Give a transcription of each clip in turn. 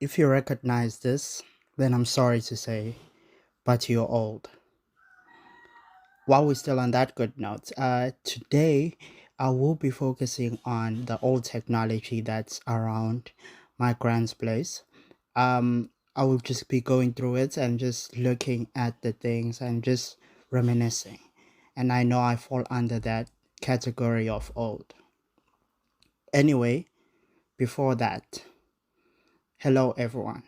If you recognize this, then I'm sorry to say, but you're old. While we're still on that good note, today I will be focusing on the old technology that's around my grand's place. I will just be going through it and just looking at the things and just reminiscing. And I know I fall under that category of old. Anyway, before that, hello everyone.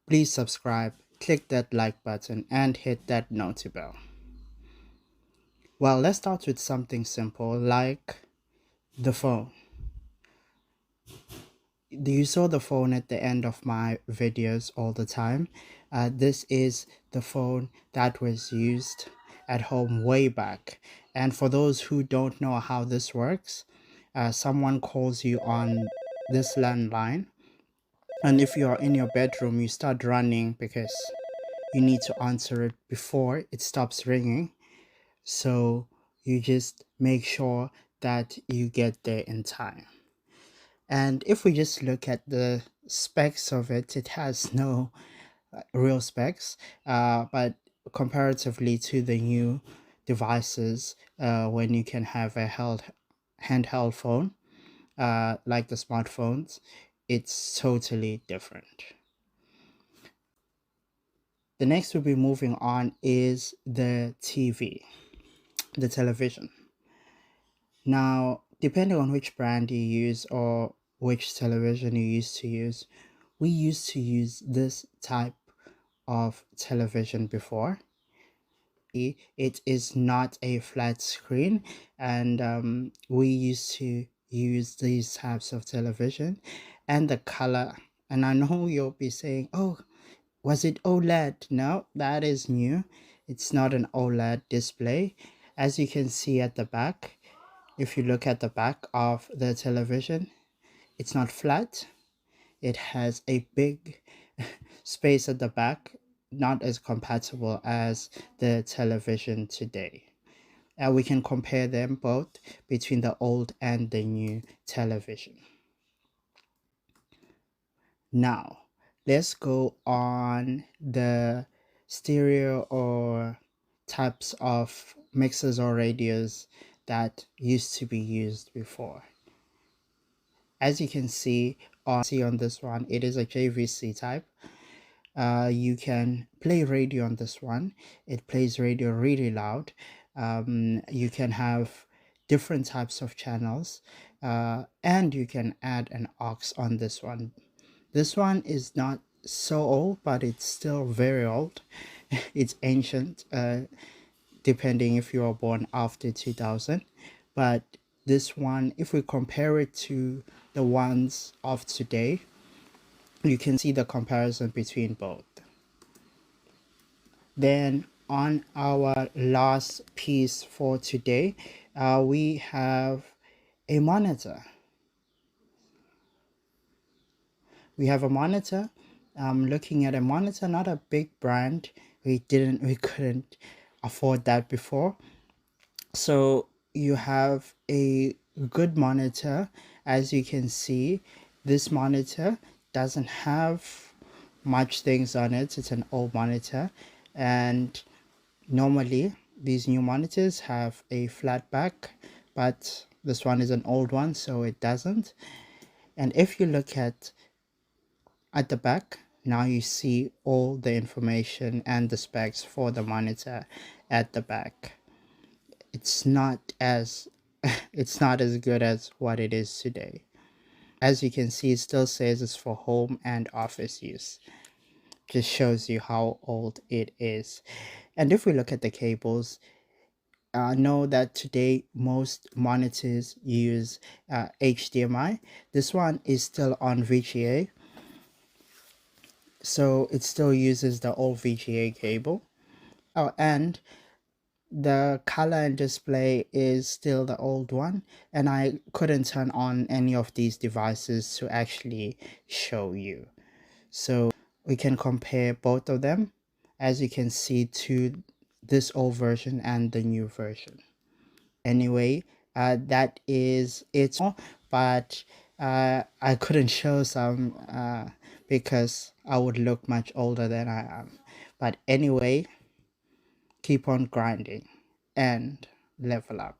Please subscribe, click that like button, and hit that noti bell. Well, let's start with something simple like the phone. Do you saw the phone at the end of my videos all the time? This is the phone that was used at home way back. And for those who don't know how this works, someone calls you on this landline. And if you are in your bedroom, you start running because you need to answer it before it stops ringing. So you just make sure that you get there in time. And if we just look at the specs of it, it has no real specs, but comparatively to the new devices, when you can have a handheld phone, like the smartphones, it's totally different. The next we'll be moving on is the TV, the television. Now, depending on which brand you use or which television you used to use, we used to use this type of television before. It is not a flat screen, and we used to use these types of television and the color. And I know you'll be saying, oh, was it OLED? No, that is new. It's not an OLED display. As you can see at the back, if you look at the back of the television, it's not flat. It has a big space at the back, not as compatible as the television today. We can compare them both between the old and the new television. Now, let's go on the stereo or types of mixers or radios that used to be used before. As you can see on this one, it is a JVC type. You can play radio on this one. It plays radio really loud. You can have different types of channels, and you can add an aux on this one. This one is not so old, but it's still very old. It's ancient, depending if you are born after 2000. But this one, if we compare it to the ones of today, you can see the comparison between both. Then on our last piece for today, we have a monitor. We have a monitor. Looking at a monitor, not a big brand. We couldn't afford that before. So you have a good monitor. As you can see, this monitor doesn't have much things on it. It's an old monitor, and normally these new monitors have a flat back, but this one is an old one, so it doesn't. And if you look at the back, now you see all the information and the specs for the monitor at the back. It's not as it's not as good as what it is today. As you can see, it still says it's for home and office use. Just shows you how old it is. And if we look at the cables, know that today most monitors use HDMI. This one is still on VGA, so it still uses the old VGA cable. Oh, and the color and display is still the old one, and I couldn't turn on any of these devices to actually show you. So we can compare both of them, as you can see, to this old version and the new version. Anyway, that is it. But I couldn't show some because I would look much older than I am. But anyway, keep on grinding and level up.